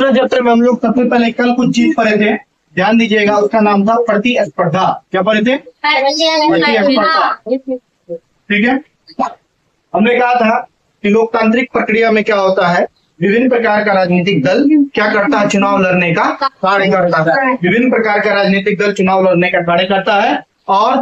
तीसरा चैप्टर में हम लोग सबसे पहले कल कुछ चीज पढ़े थे, ध्यान दीजिएगा, उसका नाम था प्रतिस्पर्धा। क्या पढ़े थे? प्रतिस्पर्धा। ठीक है, हमने कहा था कि लोकतांत्रिक प्रक्रिया में क्या होता है, विभिन्न प्रकार का राजनीतिक दल क्या करता है, चुनाव लड़ने का कार्य करता है। विभिन्न प्रकार का राजनीतिक दल चुनाव लड़ने का कार्य करता है, और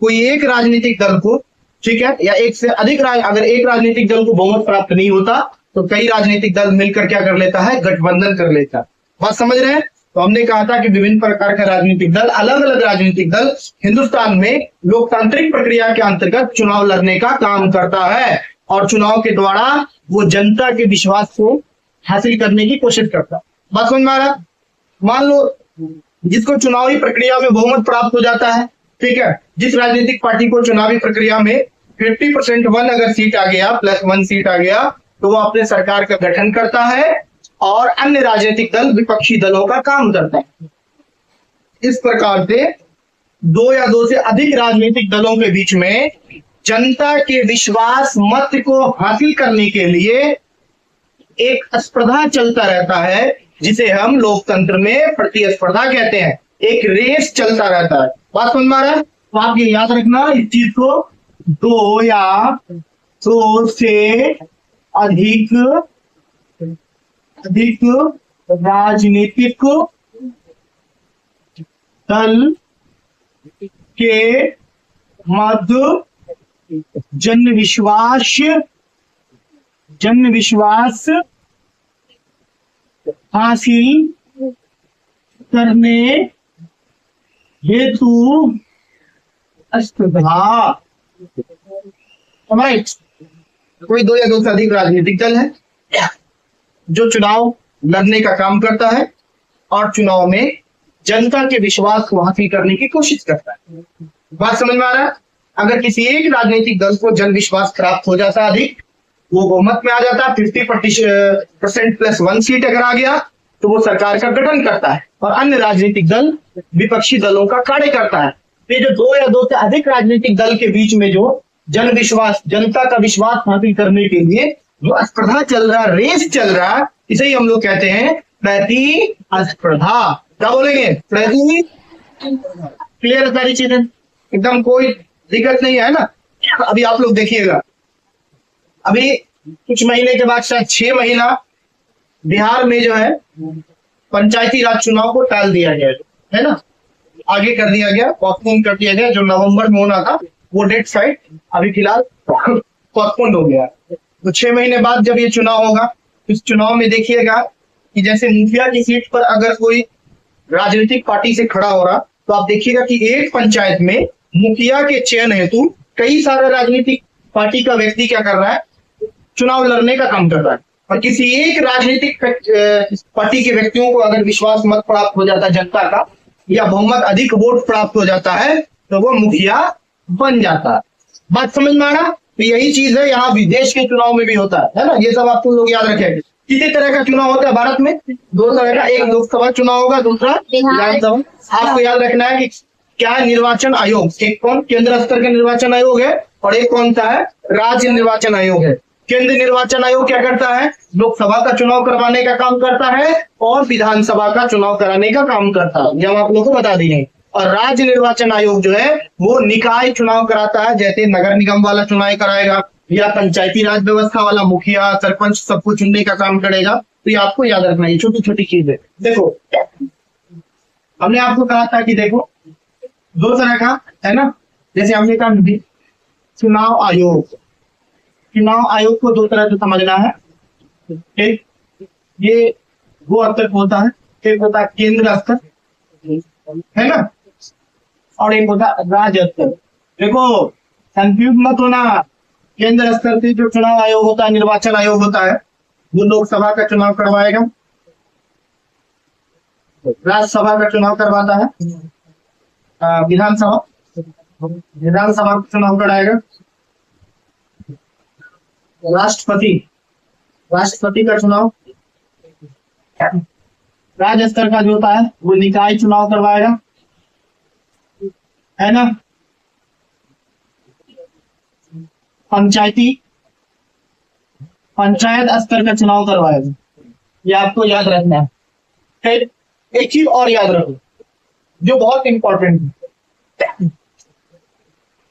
कोई एक राजनीतिक दल को, ठीक है, या एक से अधिक अगर एक राजनीतिक दल को बहुमत प्राप्त नहीं होता तो कई राजनीतिक दल मिलकर क्या कर लेता है, गठबंधन कर लेता है। बात समझ रहे हैं? तो हमने कहा था कि विभिन्न प्रकार के राजनीतिक दल, अलग अलग राजनीतिक दल हिंदुस्तान में लोकतांत्रिक प्रक्रिया के अंतर्गत चुनाव लड़ने का काम करता है, और चुनाव के द्वारा वो जनता के विश्वास को हासिल करने की कोशिश करता है। बात समझ में आ रहा? मान लो जिसको चुनावी प्रक्रिया में बहुमत प्राप्त हो जाता है, ठीक है, जिस राजनीतिक पार्टी को चुनावी प्रक्रिया में 50% वन अगर सीट आ गया, +1 सीट आ गया, तो वो अपने सरकार का गठन करता है और अन्य राजनीतिक दल, विपक्षी दलों का काम करता है। इस प्रकार से दो या दो से अधिक राजनीतिक दलों के बीच में जनता के विश्वास मत को हासिल करने के लिए एक स्पर्धा चलता रहता है, जिसे हम लोकतंत्र में प्रतिस्पर्धा कहते हैं। एक रेस चलता रहता है। बात समझ में आ रहा है? तो आप ये याद रखना इस चीज को, दो या दो से अधिक राजनीतिक दल के मध्य जन विश्वास हासिल करने हेतु स्पर्धा। कोई दो या दो से अधिक राजनीतिक दल है जो चुनाव लड़ने का काम करता है और चुनाव में जनता के विश्वास को हासिल करने की कोशिश करता है। बात समझ में आ रहा है? अगर किसी एक राजनीतिक दल को जन विश्वास प्राप्त हो जाता अधिक, वो बहुमत में आ जाता, 50% +1 सीट अगर आ गया, तो वो सरकार का गठन करता है और अन्य राजनीतिक दल विपक्षी दलों का कार्य करता है। ये जो दो या दो से अधिक राजनीतिक दल के बीच में जो जनता का विश्वास हासिल करने के लिए जो स्पर्धा चल रहा, रेस चल रहा, इसे ही हम लोग कहते हैं प्रतिस्पर्धा। क्या बोलेंगे? क्लियर है सारी चीजें? एकदम कोई दिक्कत नहीं है ना? अभी आप लोग देखिएगा, अभी कुछ महीने के बाद, शायद 6 महीना, बिहार में जो है पंचायती राज चुनाव को टाल दिया गया है ना, आगे कर दिया गया, पोस्टपोन कर दिया गया। जो नवंबर में होना था वो डेट साइड अभी फिलहाल पोस्टपोन हो गया। तो 6 महीने बाद जब ये चुनाव होगा, इस चुनाव में देखिएगा कि जैसे मुखिया की सीट पर अगर कोई राजनीतिक पार्टी से खड़ा हो रहा, तो आप देखिएगा कि एक पंचायत में मुखिया के चयन हेतु कई सारे राजनीतिक पार्टी का व्यक्ति क्या कर रहा है, चुनाव लड़ने का काम कर रहा है। और किसी एक राजनीतिक पार्टी के व्यक्तियों को अगर विश्वास मत प्राप्त हो जाता है जनता का, या बहुमत अधिक वोट प्राप्त हो जाता है, तो वो मुखिया बन जाता है। बात समझ में आ रहा? तो यही चीज है यहाँ विदेश के चुनाव में भी होता है ना। ये सब आपको लोग याद रखेंगे। किसी तरह का चुनाव होता है भारत में, 2 तरह का, एक लोकसभा चुनाव होगा, दूसरा विधानसभा। आपको याद रखना है कि क्या निर्वाचन आयोग, एक कौन केंद्र स्तर का निर्वाचन आयोग है और एक कौन सा है, राज्य निर्वाचन आयोग है। केंद्रीय निर्वाचन आयोग क्या करता है, लोकसभा का चुनाव करवाने का काम करता है और विधानसभा का चुनाव कराने का काम करता है, ये हम आप लोगों को बता दिए। और राज्य निर्वाचन आयोग जो है वो निकाय चुनाव कराता है, जैसे नगर निगम वाला चुनाव कराएगा या पंचायती राज व्यवस्था वाला मुखिया सरपंच सबको चुनने का काम करेगा। तो ये आपको याद रखना है, छोटी छोटी चीज है। देखो हमने आपको कहा था कि देखो 2 तरह का है ना, जैसे हमने कहा चुनाव आयोग, चुनाव आयोग को 2 तरह से समझना है। एक ये वो स्तर होता है, एक होता है केंद्र स्तर, है ना, और एक होता है राज्य स्तर। देखो कंफ्यूज मत होना, केंद्र स्तर से जो चुनाव आयोग होता है, निर्वाचन आयोग होता है, वो लोकसभा का चुनाव करवाएगा, राज्यसभा का चुनाव करवाता है, विधानसभा का चुनाव कराएगा, राष्ट्रपति का चुनाव, राज्य स्तर का जो होता है वो निकाय चुनाव करवाएगा, है ना, पंचायत स्तर का चुनाव करवाएगा, ये आपको याद रखना है। फिर एक चीज और याद रखो जो बहुत इंपॉर्टेंट है,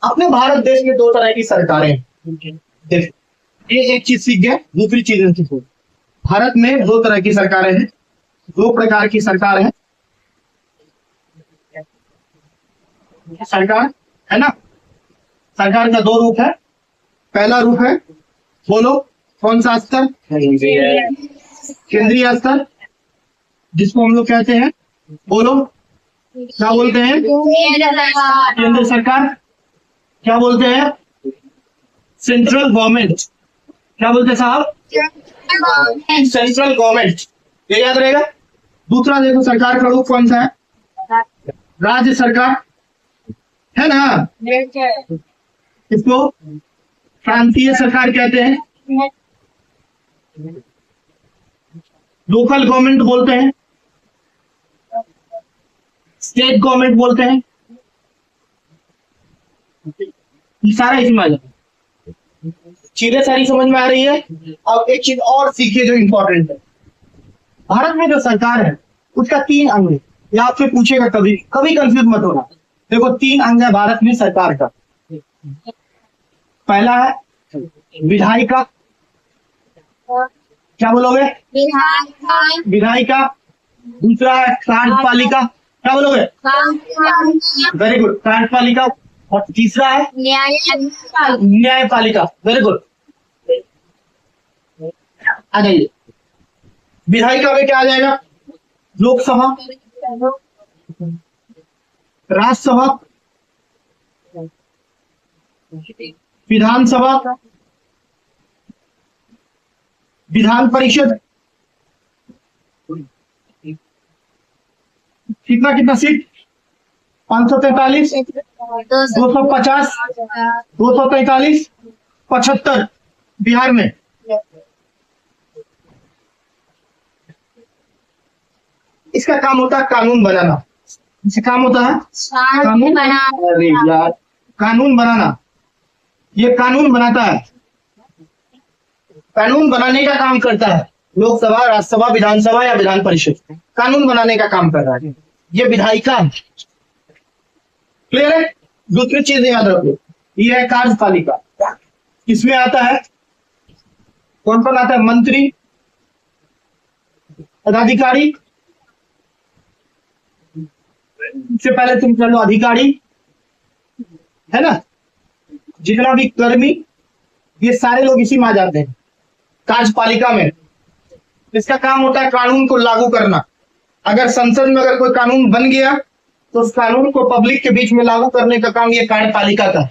अपने भारत देश में दो तरह की सरकारें हैं। देखो, ये एक चीज सीख गए, दूसरी चीज सीखो। भारत में दो तरह की सरकारें हैं, दो प्रकार की सरकार है। सरकार है ना, सरकार का दो रूप है। पहला रूप है, बोलो कौन सा स्तर? केंद्रीय स्तर, जिसको हम लोग कहते हैं, बोलो क्या बोलते हैं? केंद्र सरकार। क्या बोलते हैं? Central government. क्या बोलते हैं साहब? Central government. ये याद रहेगा। दूसरा देखो, सरकार का रूप कौन सा है? राज्य सरकार है ना, इसको प्रांतीय सरकार कहते हैं, लोकल गवर्नमेंट बोलते हैं, स्टेट गवर्नमेंट बोलते हैं। ये सारा इसमें आ जाता है। चीजें सारी समझ में आ रही है। अब एक चीज और सीखिए जो इंपॉर्टेंट है। भारत में जो सरकार है उसका तीन अंग है। ये आपसे पूछेगा, कभी कभी कंफ्यूज मत होना। देखो, तीन अंग है भारत में सरकार का। पहला है विधायिका। क्या बोलोगे? विधायिका। दूसरा है कार्यपालिका। क्या बोलोगे? वेरी गुड, कार्यपालिका। और तीसरा है न्यायपालिका। Very good. आ जाइए, विधायिका में क्या आ जाएगा? लोकसभा, राज्यसभा, विधानसभा, विधान परिषद। कितना कितना सीट? 543, 250, 243, 75 बिहार में। इसका काम होता है कानून बनाना। इसका काम होता है कानून बनाना। कानून बनाना, ये कानून बनाता है। कानून बनाने का काम करता है लोकसभा, राज्यसभा, विधानसभा या विधान परिषद। कानून बनाने का काम कर रहा है ये विधायिका। क्लियर है? दूसरी चीज याद रखो, ये है कार्यपालिका। इसमें आता है कौन कौन आता है? मंत्री, पदाधिकारी, इससे पहले तुम कर लो अधिकारी, है ना, जितना भी कर्मी, ये सारे लोग इसी में आ जाते हैं कार्यपालिका में। इसका काम होता है कानून को लागू करना। अगर संसद में अगर कोई कानून बन गया तो उस कानून को पब्लिक के बीच में लागू करने का काम ये कार्यपालिका का है।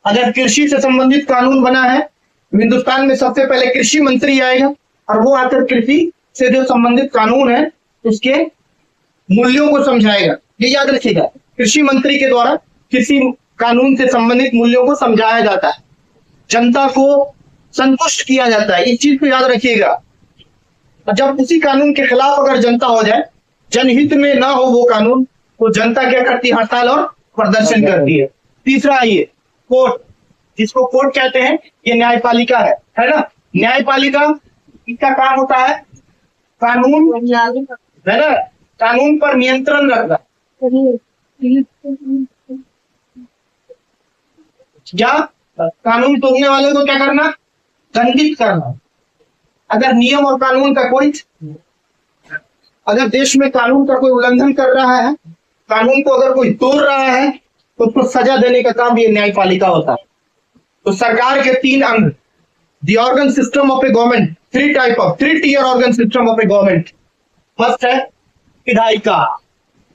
अगर कृषि से संबंधित कानून बना है, हिंदुस्तान में सबसे पहले कृषि मंत्री आएगा और वो आकर कृषि से जो संबंधित कानून है उसके मूल्यों को समझाएगा। ये याद रखिएगा, कृषि मंत्री के द्वारा कृषि कानून से संबंधित मूल्यों को समझाया जाता है, जनता को संतुष्ट किया जाता है। इस चीज को याद रखिएगा। और जब उसी कानून के खिलाफ अगर जनता हो जाए, जनहित में ना हो वो कानून, तो जनता क्या करती है? हड़ताल और प्रदर्शन करती है। तीसरा आइए, कोर्ट, जिसको कोर्ट कहते हैं, ये न्यायपालिका है ना। न्यायपालिका, इसका काम होता है कानून, है ना, कानून पर नियंत्रण रखना। क्या? कानून तोड़ने वाले को क्या करना? दंडित करना। अगर नियम और कानून का कोई, अगर देश में कानून का कोई उल्लंघन कर रहा है, कानून को अगर कोई तोड़ रहा है, तो उसको सजा देने का काम ये न्यायपालिका होता है। तो सरकार के तीन अंग, the organ system of a government, three tier organ system of a government. First है विधायिका,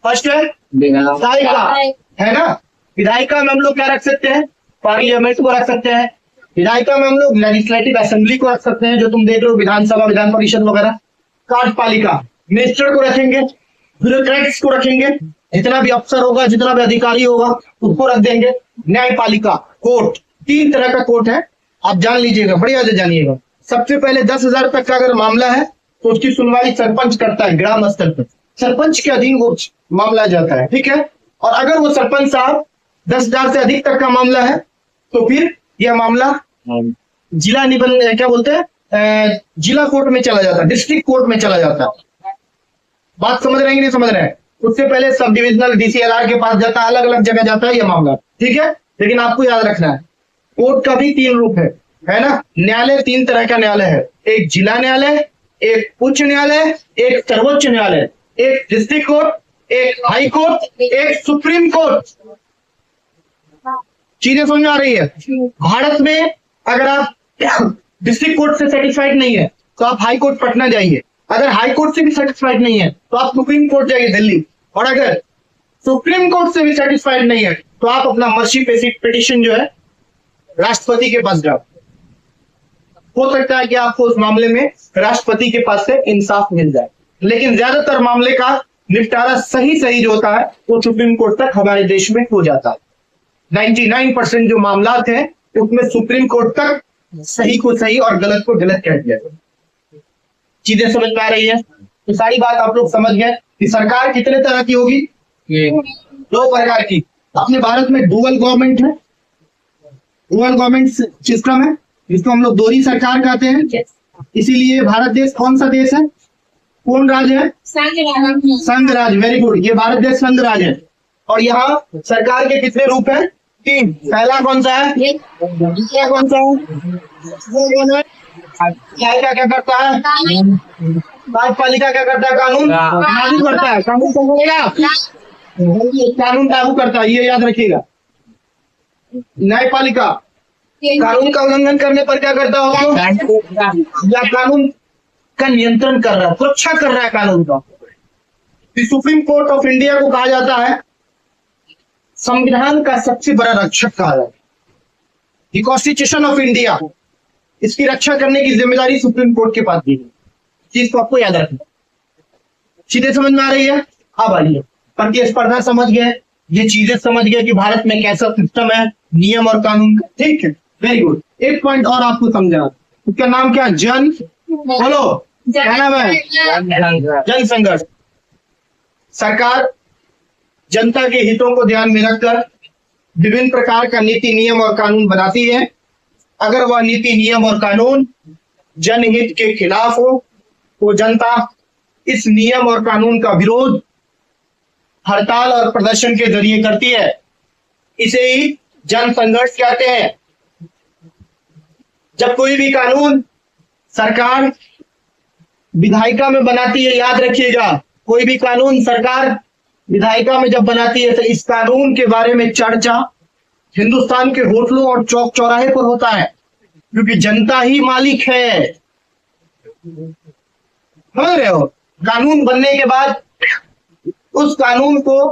फर्स्ट है विधायिका, है ना। विधायिका में हम लोग क्या रख सकते हैं? पार्लियामेंट को रख सकते हैं। विधायिका में हम लोग लेजिस्लेटिव असेंबली को रख सकते हैं, जो तुम देख रहे हो, विधानसभा, विधान परिषद वगैरह। कार्यपालिका, मिनिस्टर को रखेंगे, ब्यूरोक्रेट्स को रखेंगे, जितना भी अफसर होगा, जितना भी अधिकारी होगा उसको रख देंगे। न्यायपालिका, कोर्ट, तीन तरह का कोर्ट है, आप जान लीजिएगा, बढ़िया से जानिएगा। सबसे पहले 10,000 तक का अगर मामला है तो उसकी सुनवाई सरपंच करता है, ग्राम स्तर पर। सरपंच के अधीन वो मामला जाता है, ठीक है। और अगर वो सरपंच साहब 10,000 से अधिक तक का मामला है तो फिर यह मामला जिला निबंधन, क्या बोलते हैं, जिला कोर्ट में चला जाता है, डिस्ट्रिक्ट कोर्ट में चला जाता है। बात समझ रहे हैं कि नहीं समझ रहे हैं? उससे पहले सब डिविजनल DCLR के पास जाता है, अलग अलग जगह जाता है ये मामला, ठीक है। लेकिन आपको याद रखना है कोर्ट का भी 3 रूप है ना। न्यायालय 3 तरह का न्यायालय है, एक जिला न्यायालय, एक उच्च न्यायालय, एक सर्वोच्च न्यायालय, एक डिस्ट्रिक्ट कोर्ट, एक हाई कोर्ट, एक सुप्रीम कोर्ट। चीजें समझ में आ रही है? भारत में अगर आप डिस्ट्रिक्ट कोर्ट से सेटिस्फाइड नहीं है तो आप हाई कोर्ट पटना जाइए, अगर हाई कोर्ट से भी सेटिस्फाइड नहीं है तो आप सुप्रीम कोर्ट जाइए दिल्ली, और अगर सुप्रीम कोर्ट से भी सेटिस्फाइड नहीं है तो आप अपना मर्सी पिटीशन जो है राष्ट्रपति के पास जाओ। हो सकता है कि आपको उस मामले में राष्ट्रपति के पास से इंसाफ मिल जाए, लेकिन ज्यादातर मामले का निपटारा सही जो होता है वो सुप्रीम कोर्ट तक हमारे देश में हो जाता है। 99% जो मामला है उसमें सुप्रीम कोर्ट तक सही को सही और गलत को गलत कह दिया। चीजें समझ में आ रही है? तो सारी बात आप लोग समझ गए कि सरकार कितने तरह की होगी? 2 प्रकार की। अपने भारत में डुअल गवर्नमेंट है, डुअल गवर्नमेंट सिस्टम है, जिसको हम लोग दोहरी सरकार कहते हैं। इसीलिए भारत देश कौन सा देश है, कौन राज्य है? संघ राज्य। वेरी गुड, ये भारत देश संघ राज्य है। और यहाँ सरकार के कितने रूप हैं? 3। पहला कौन सा है? क्या कौन सा है? क्या क्या करता है? कार्यपालिका क्या करता है? कानून लागू करता है। कानून कौन करेगा? कानून लागू करता है, ये याद रखिएगा। न्यायपालिका कानून का उल्लंघन करने पर क्या करता होगा? या कानून का नियंत्रण कर रहा है, सुरक्षा कर रहा है कानून का। सुप्रीम कोर्ट ऑफ इंडिया को कहा जाता है संविधान का सबसे बड़ा रक्षक कहा जाता है। कॉन्स्टिट्यूशन ऑफ इंडिया, इसकी रक्षा करने की जिम्मेदारी सुप्रीम कोर्ट के पास दी है। चीज को आपको याद रखना। चीजें समझ में आ रही है? अब आइए प्रतिस्पर्धा समझ गए, ये चीजें समझ गए कि भारत में कैसा सिस्टम है, नियम और कानून का। ठीक है, वेरी गुड। एक पॉइंट और आपको समझा, उसका नाम क्या? जन, बोलो क्या नाम है? जन संघर्ष। सरकार जनता के हितों को ध्यान में रखकर विभिन्न प्रकार का नीति नियम और कानून बनाती है। अगर वह नीति नियम और कानून जनहित के खिलाफ हो तो जनता इस नियम और कानून का विरोध हड़ताल और प्रदर्शन के जरिए करती है। इसे ही जन संघर्ष कहते हैं। जब कोई भी कानून सरकार विधायिका में बनाती है, याद रखिएगा, कोई भी कानून सरकार विधायिका में जब बनाती है तो इस कानून के बारे में चर्चा हिंदुस्तान के होटलों और चौक चौराहे पर होता है, क्योंकि जनता ही मालिक है। समझ रहे हो? कानून बनने के बाद उस कानून को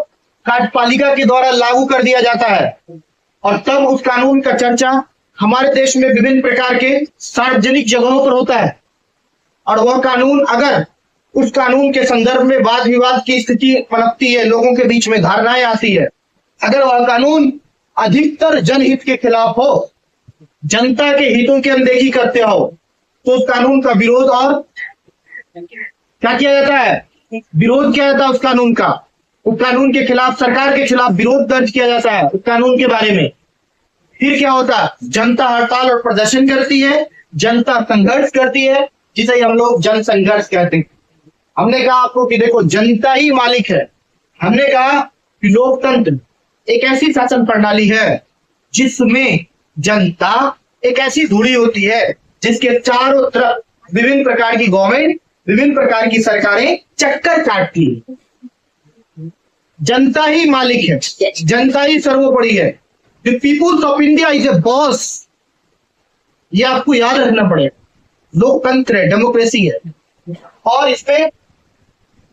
कार्यपालिका के द्वारा लागू कर दिया जाता है, और तब उस कानून का चर्चा हमारे देश में विभिन्न प्रकार के सार्वजनिक जगहों पर होता है। और वह कानून, अगर उस कानून के संदर्भ में वाद विवाद की स्थिति पनपती है, लोगों के बीच में धारणाएं आती है, अगर वह कानून अधिकतर जनहित के खिलाफ हो, जनता के हितों की अनदेखी करते हो, तो उस कानून का विरोध और क्या किया जाता है? विरोध किया जाता है उस कानून का। उस कानून के खिलाफ, सरकार के खिलाफ विरोध दर्ज किया जाता है उस कानून के बारे में। फिर क्या होता है? जनता हड़ताल और प्रदर्शन करती है, जनता संघर्ष करती है, जिसे हम लोग जन संघर्ष कहते हैं। हमने कहा आपको कि देखो जनता ही मालिक है। हमने कहा कि लोकतंत्र एक ऐसी शासन प्रणाली है जिसमें जनता एक ऐसी धुरी होती है जिसके चारों तरफ विभिन्न प्रकार की गवर्नमेंट, विभिन्न प्रकार की सरकारें चक्कर काटती है। जनता ही मालिक है, जनता ही सर्वोपरि है। The peoples of India is a boss. ये आपको याद रखना पड़ेगा। लोकतंत्र है, डेमोक्रेसी है, और इसमें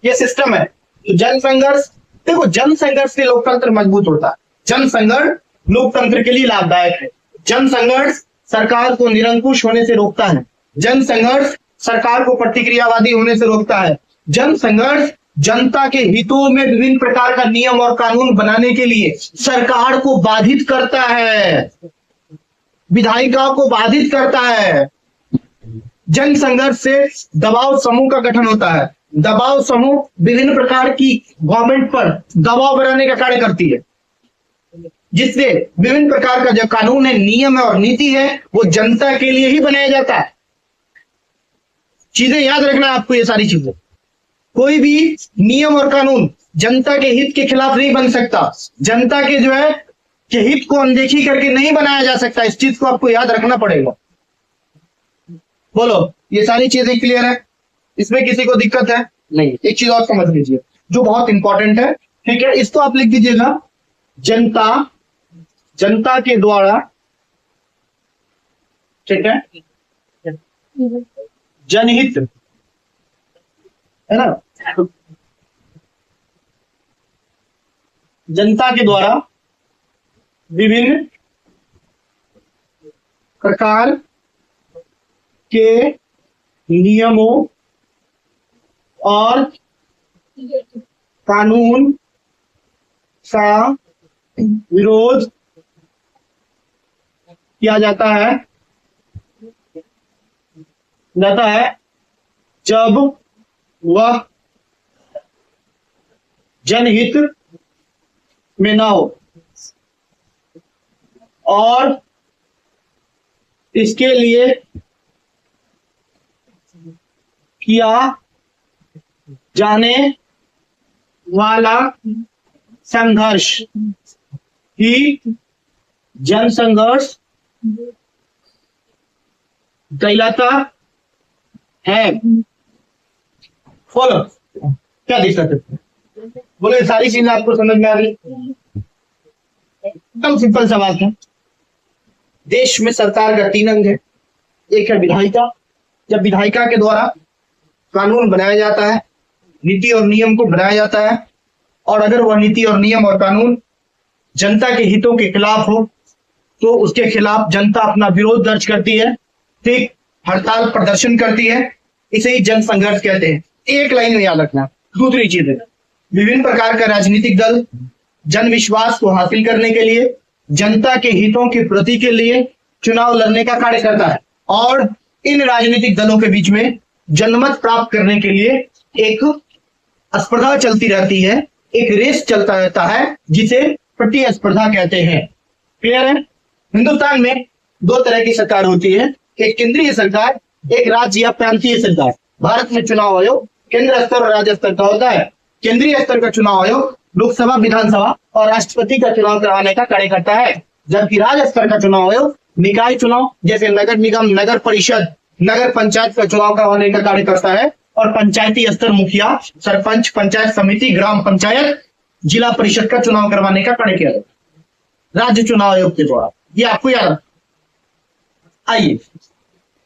ये सिस्टम है। तो जन संघर्ष, देखो जन संघर्ष से लोकतंत्र मजबूत होता है। जन संघर्ष लोकतंत्र के लिए लाभदायक है। जन संघर्ष सरकार को निरंकुश होने से रोकता है। जन संघर्ष सरकार को प्रतिक्रियावादी होने से रोकता है। जन संघर्ष जनता के हितों में विभिन्न प्रकार का नियम और कानून बनाने के लिए सरकार को बाधित करता है, विधायिकाओं को बाधित करता है। जन संघर्ष से दबाव समूह का गठन होता है। दबाव समूह विभिन्न प्रकार की गवर्नमेंट पर दबाव बनाने का कार्य करती है, जिससे विभिन्न प्रकार का जो कानून है, नियम है और नीति है, वो जनता के लिए ही बनाया जाता है। चीजें याद रखना है आपको, ये सारी चीजें। कोई भी नियम और कानून जनता के हित के खिलाफ नहीं बन सकता, जनता के जो है के हित को अनदेखी करके नहीं बनाया जा सकता। इस चीज को आपको याद रखना पड़ेगा। बोलो, ये सारी चीजें क्लियर है? इसमें किसी को दिक्कत है? नहीं। एक चीज और समझ लीजिए जो बहुत इंपॉर्टेंट है, ठीक है, इसको आप लिख दीजिएगा, जनता के द्वारा, ठीक है, जनहित, है ना, जनता के द्वारा विभिन्न प्रकार के नियमों और कानून का विरोध किया जाता है जब वह जनहित में ना हो, और इसके लिए किया जाने वाला संघर्ष ही जनसंघर्ष कहलाता है। फॉलो, क्या दिक्कत है? बोले, सारी चीजें आपको समझ में आ रही? एकदम सिंपल सा बात है। देश में सरकार का 3 अंग है। एक है विधायिका, जब विधायिका के द्वारा कानून बनाया जाता है, नीति और नियम को बनाया जाता है, और अगर वह नीति और नियम और कानून जनता के हितों के खिलाफ हो तो उसके खिलाफ जनता अपना विरोध दर्ज करती है, ठीक, हड़ताल प्रदर्शन करती है। इसे ही जन संघर्ष कहते हैं। एक लाइन में याद रखना। दूसरी चीज है, विभिन्न प्रकार का राजनीतिक दल जन विश्वास को हासिल करने के लिए, जनता के हितों की पूर्ति के लिए चुनाव लड़ने का कार्य करता है, और इन राजनीतिक दलों के बीच में जनमत प्राप्त करने के लिए एक स्पर्धा चलती रहती है, एक रेस चलता रहता है, जिसे प्रतिस्पर्धा कहते हैं। क्लियर है? हिंदुस्तान में 2 तरह की सरकार होती है, एक केंद्रीय सरकार, एक राज्य या प्रांतीय सरकार। भारत में चुनाव आयोग केंद्र स्तर और राज्य स्तर का होता है। केंद्रीय स्तर का चुनाव आयोग लोकसभा, विधानसभा और राष्ट्रपति का चुनाव करवाने का कार्य करता है, जबकि राज्य स्तर का चुनाव आयोग निकाय चुनाव जैसे नगर निगम, नगर परिषद, नगर पंचायत का चुनाव करवाने का कार्य करता है, और पंचायती स्तर मुखिया, सरपंच, पंचायत समिति, ग्राम पंचायत, जिला परिषद का चुनाव करवाने का कार्य किया जाता है राज्य चुनाव आयोग के द्वारा। ये आपको याद। आइए,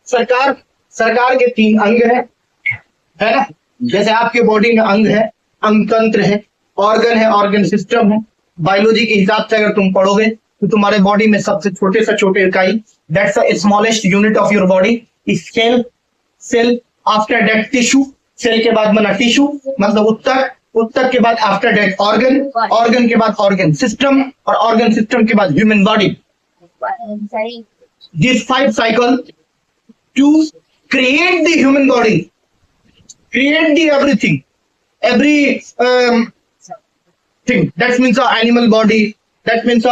सरकार के 3 अंग है ना, जैसे आपके बॉडी में अंग है, अंग तंत्र है, ऑर्गन है, ऑर्गन सिस्टम है। बायोलॉजी के हिसाब से अगर तुम पढ़ोगे तो तुम्हारे बॉडी में सबसे छोटे से छोटे इकाई, that's the smallest unit of your body, cell, after that tissue, cell के बाद बना टिश्यू, मतलब उत्तक के बाद आफ्टर दैट ऑर्गन के बाद ऑर्गन सिस्टम, और ऑर्गन सिस्टम के बाद human body. These 5 cycles to create the human body, create the everything, thing. That means animal body, that means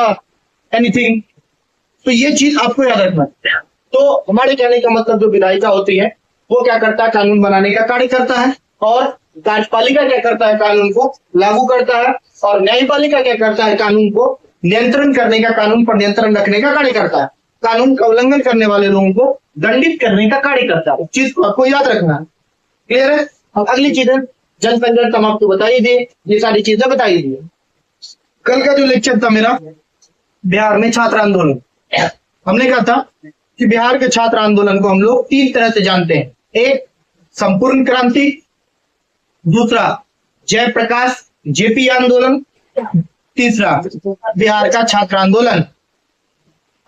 anything. तो ये चीज आपको याद रखना है। तो हमारे कहने का मतलब, जो विधायिका होती है वो क्या करता है? कानून बनाने का कार्य करता है, और कार्यपालिका क्या करता है? कानून को लागू करता है, और न्यायपालिका क्या करता है? कानून को नियंत्रण करने का, कानून पर नियंत्रण रखने का कार्य करता है, कानून का उल्लंघन करने वाले लोगों को दंडित करने का कार्य करता है। चीज को आपको याद रखना है। क्लियर है? अब अगली चीज है जनसंघर्ष। हम आपको बताइए दिए, ये सारी चीजें बताइए दिए। कल का जो लेक्चर था मेरा, बिहार में छात्र आंदोलन, हमने कहा था कि बिहार के छात्र आंदोलन को हम लोग 3 तरह से जानते हैं। एक, संपूर्ण क्रांति, दूसरा जयप्रकाश जेपी आंदोलन, तीसरा बिहार का छात्र आंदोलन।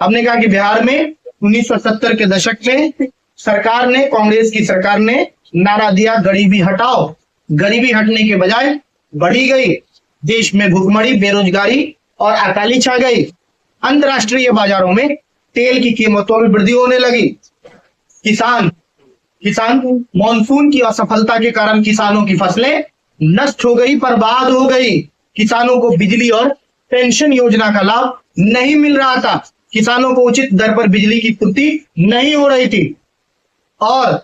हमने कहा कि बिहार में 1970 के दशक में सरकार ने, कांग्रेस की सरकार ने नारा दिया, गरीबी हटाओ। गरीबी हटने के बजाय बढ़ी गई, देश में भूखमरी, बेरोजगारी और अकाली छा गई। अंतरराष्ट्रीय बाजारों में तेल की कीमतों में वृद्धि होने लगी। किसान मॉनसून की असफलता के कारण किसानों की फसलें नष्ट हो गई, बर्बाद हो गई। किसानों को बिजली और पेंशन योजना का लाभ नहीं मिल रहा था, किसानों को उचित दर पर बिजली की पूर्ति नहीं हो रही थी, और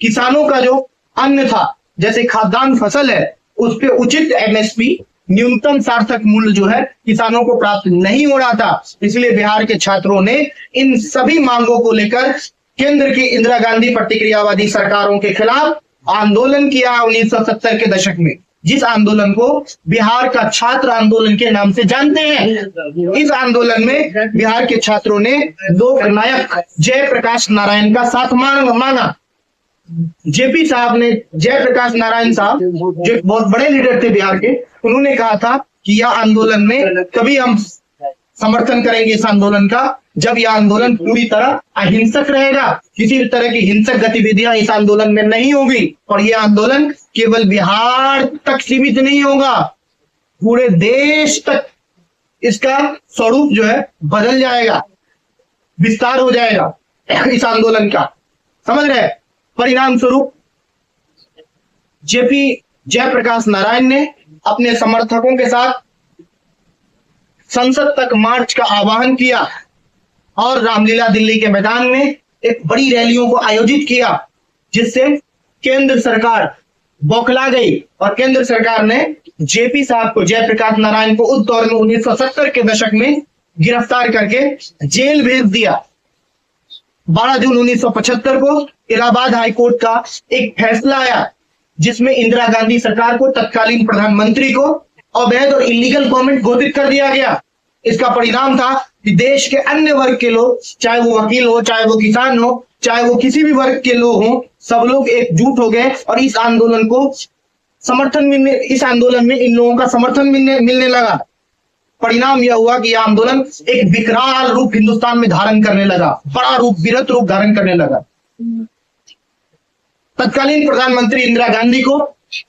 किसानों का जो अन्न था, जैसे खाद्यान्न फसल है, उस पे उचित एमएसपी, न्यूनतम सार्थक मूल्य जो है किसानों को प्राप्त नहीं हो रहा था। इसलिए बिहार के छात्रों ने इन सभी मांगों को लेकर केंद्र की इंदिरा गांधी प्रतिक्रियावादी सरकारों के खिलाफ आंदोलन किया 1970 के दशक में, जिस आंदोलन को बिहार का छात्र आंदोलन के नाम से जानते हैं। इस आंदोलन में बिहार के छात्रों ने लोकनायक जयप्रकाश नारायण का साथ मांगा। जेपी साहब ने, जयप्रकाश नारायण साहब जो बहुत बड़े लीडर थे बिहार के, उन्होंने कहा था कि यह आंदोलन में कभी हम समर्थन करेंगे इस आंदोलन का जब यह आंदोलन पूरी तरह अहिंसक रहेगा, किसी भी तरह की हिंसक गतिविधियां इस आंदोलन में नहीं होगी, और यह आंदोलन केवल बिहार तक सीमित नहीं होगा, पूरे देश तक इसका स्वरूप जो है बदल जाएगा, विस्तार हो जाएगा इस आंदोलन का। समझ रहे? परिणाम स्वरूप जेपी जयप्रकाश नारायण ने अपने समर्थकों के साथ संसद तक मार्च का आह्वान किया और रामलीला दिल्ली के मैदान में एक बड़ी रैलियों को आयोजित किया, जिससे केंद्र सरकार बौखला गई और केंद्र सरकार ने जेपी साहब को, जयप्रकाश नारायण को उस दौर में 1970 के दशक में गिरफ्तार करके जेल भेज दिया। 12 जून 1975 को इलाहाबाद हाईकोर्ट का एक फैसला आया, जिसमें इंदिरा गांधी सरकार को, तत्कालीन प्रधानमंत्री को अवैध और इलीगल गवर्नमेंट घोषित कर दिया गया। इसका परिणाम था कि देश के अन्य वर्ग के लोग, चाहे वो वकील हो, चाहे वो किसान हो, चाहे वो किसी भी वर्ग के लोग हो, सब लोग एकजुट हो गए और इस आंदोलन को समर्थन मिलने, इस आंदोलन में इन लोगों का समर्थन मिलने लगा। परिणाम यह हुआ कि यह आंदोलन एक विकराल रूप हिंदुस्तान में धारण करने लगा, बड़ा रूप, विरत रूप धारण करने लगा। तत्कालीन प्रधानमंत्री इंदिरा गांधी को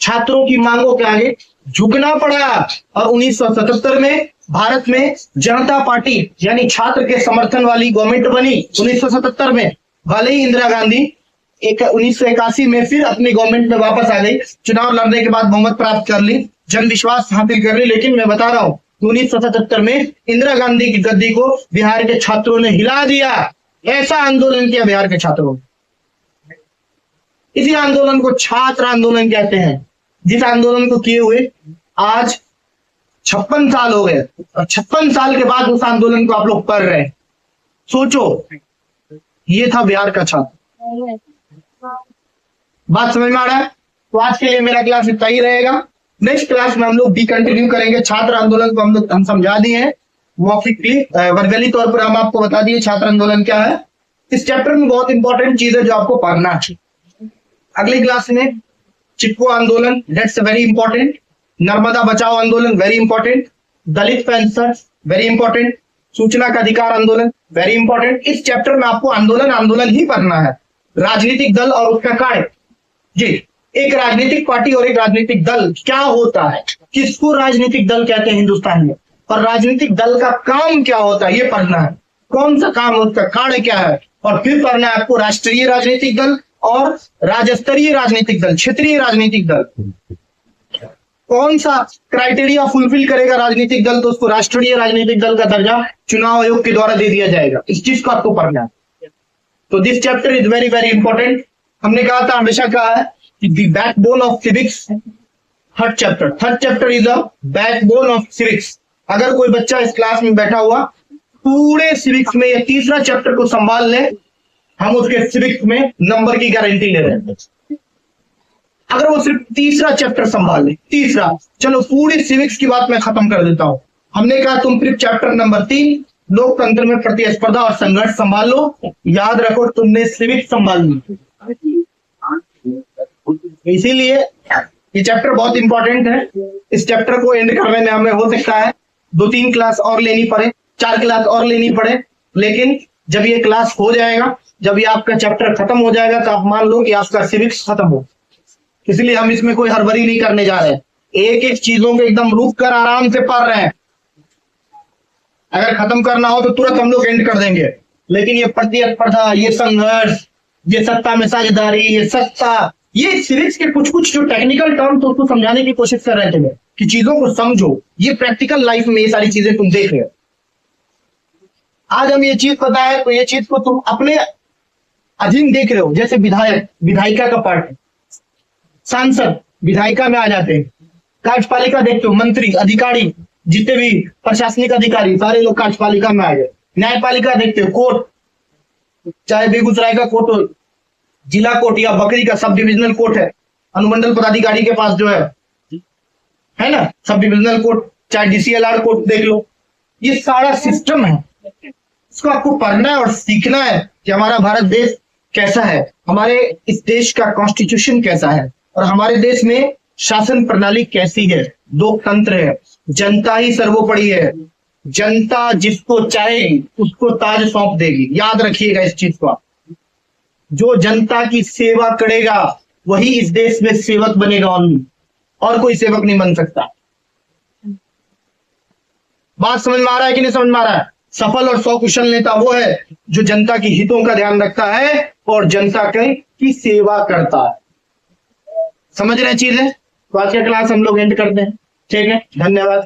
छात्रों की मांगों के आगे झुकना पड़ा और 1977 में भारत में जनता पार्टी यानी छात्र के समर्थन वाली गवर्नमेंट बनी 1977 में। भले ही इंदिरा गांधी 1981 में फिर अपनी गवर्नमेंट में वापस आ गई, चुनाव लड़ने के बाद बहुमत प्राप्त कर ली, जन विश्वास हासिल कर ली, लेकिन मैं बता रहा हूं 1977 में इंदिरा गांधी की गद्दी को बिहार के छात्रों ने हिला दिया। ऐसा आंदोलन किया बिहार के छात्रों ने। इसी आंदोलन को छात्र आंदोलन कहते हैं, जिस आंदोलन को किए हुए आज 56 साल हो गए और 56 साल के बाद उस आंदोलन को आप लोग कर रहे हैं। सोचो, ये था बिहार का छात्र। बात समझ में आ रहा है? तो आज के लिए मेरा क्लास इतना ही रहेगा। नेक्स्ट क्लास में हम लोग डी कंटिन्यू करेंगे। छात्र आंदोलन को हम समझा दिए हैं मौखिकली, वर्बली तौर पर हम आपको बता दिए छात्र आंदोलन क्या है। इस चैप्टर में बहुत इंपॉर्टेंट चीज है जो आपको पढ़ना है। अगली क्लास में चिपको आंदोलन, दैट्स वेरी इंपॉर्टेंट। नर्मदा बचाओ आंदोलन, वेरी इंपॉर्टेंट। दलित पेंशन, वेरी इंपॉर्टेंट। सूचना का अधिकार आंदोलन, वेरी इंपॉर्टेंट। इस चैप्टर में आपको आंदोलन ही पढ़ना है। राजनीतिक दल और उसका कार्य। जी, एक राजनीतिक पार्टी और एक राजनीतिक दल क्या होता है, किसको राजनीतिक दल कहते हैं हिंदुस्तान में, और राजनीतिक दल का काम क्या होता है, ये पढ़ना है। कौन सा काम, उसका कार्य क्या है, और फिर पढ़ना है आपको राष्ट्रीय राजनीतिक दल और राज्य स्तरीय राजनीतिक दल, क्षेत्रीय राजनीतिक दल। कौन सा क्राइटेरिया फुलफिल करेगा राजनीतिक दल, तो उसको राष्ट्रीय राजनीतिक दल का दर्जा चुनाव आयोग के द्वारा दे दिया जाएगा। इस चीज को आपको पढ़ना है। तो this chapter is very very important. हमने कहा था, हमेशा कहा है कि the backbone of civics, third chapter is the backbone of civics. अगर कोई बच्चा इस क्लास में बैठा हुआ पूरे सिविक्स में ये तीसरा चैप्टर को संभाल ले, हम उसके सिविक्स में नंबर की गारंटी ले रहे हैं। अगर वो सिर्फ तीसरा चैप्टर संभाल ले, तीसरा, चलो पूरी सिविक्स की बात मैं खत्म कर देता हूं। हमने कहा तुम सिर्फ चैप्टर नंबर 3 लोकतंत्र में प्रतिस्पर्धा और संघर्ष संभाल लो। याद रखो, तुमने सिविक्स संभाल ली। इसीलिए ये चैप्टर बहुत इंपॉर्टेंट है। इस चैप्टर को एंड करने में हमें हो सकता है 2-3 क्लास और लेनी पड़े, 4 क्लास और लेनी पड़े, लेकिन जब ये क्लास हो जाएगा, जब ये आपका चैप्टर खत्म हो जाएगा, तो आप मान लो कि आपका सिविक्स खत्म हो। इसलिए हम इसमें कोई हड़बड़ी नहीं करने जा रहे हैं, एक एक चीजों को एकदम रुक कर आराम से पढ़ रहे हैं। अगर खत्म करना हो तो तुरंत हम लोग एंड कर देंगे, लेकिन ये प्रतिस्पर्धा, ये संघर्ष, ये सत्ता में साझेदारी, ये सत्ता, ये सिविक्स के कुछ कुछ जो टेक्निकल टर्म्स तो उसको समझाने की कोशिश कर रहे थे कि चीजों को समझो। ये प्रैक्टिकल लाइफ में ये सारी चीजें तुम देख रहे हो। आज हम ये चीज पता है तो ये चीज को तुम अपने अधीन देख रहे हो, जैसे विधायक विधायिका का पार्ट है, सांसद विधायिका में आ जाते हैं, कार्यपालिका देखते हो, मंत्री अधिकारी जितने भी प्रशासनिक अधिकारी सारे लोग कार्यपालिका में आ गए, न्यायपालिका देखते हो, कोर्ट, चाहे बेगूसराय का कोर्ट हो, जिला कोर्ट या बकरी का सब डिविजनल कोर्ट है, अनुमंडल पदाधिकारी के पास जो है ना, सब डिविजनल कोर्ट, चाहे डीसीएलआर कोर्ट देख लो, ये सारा सिस्टम है। इसको आपको पढ़ना है और सीखना है कि हमारा भारत देश कैसा है, हमारे इस देश का कॉन्स्टिट्यूशन कैसा है और हमारे देश में शासन प्रणाली कैसी है, लोकतंत्र है, जनता ही सर्वोपरि है, जनता जिसको चाहे उसको ताज सौंप देगी। याद रखिएगा इस चीज को, जो जनता की सेवा करेगा वही इस देश में सेवक बनेगा, और कोई सेवक नहीं बन सकता। बात समझ में आ रहा है कि नहीं समझ में आ रहा है? सफल और सकुशल नेता वो है जो जनता की हितों का ध्यान रखता है और जनता की सेवा करता है। समझ रहे चीजें? तो आज का क्लास हम लोग एंड करते हैं, ठीक है, धन्यवाद।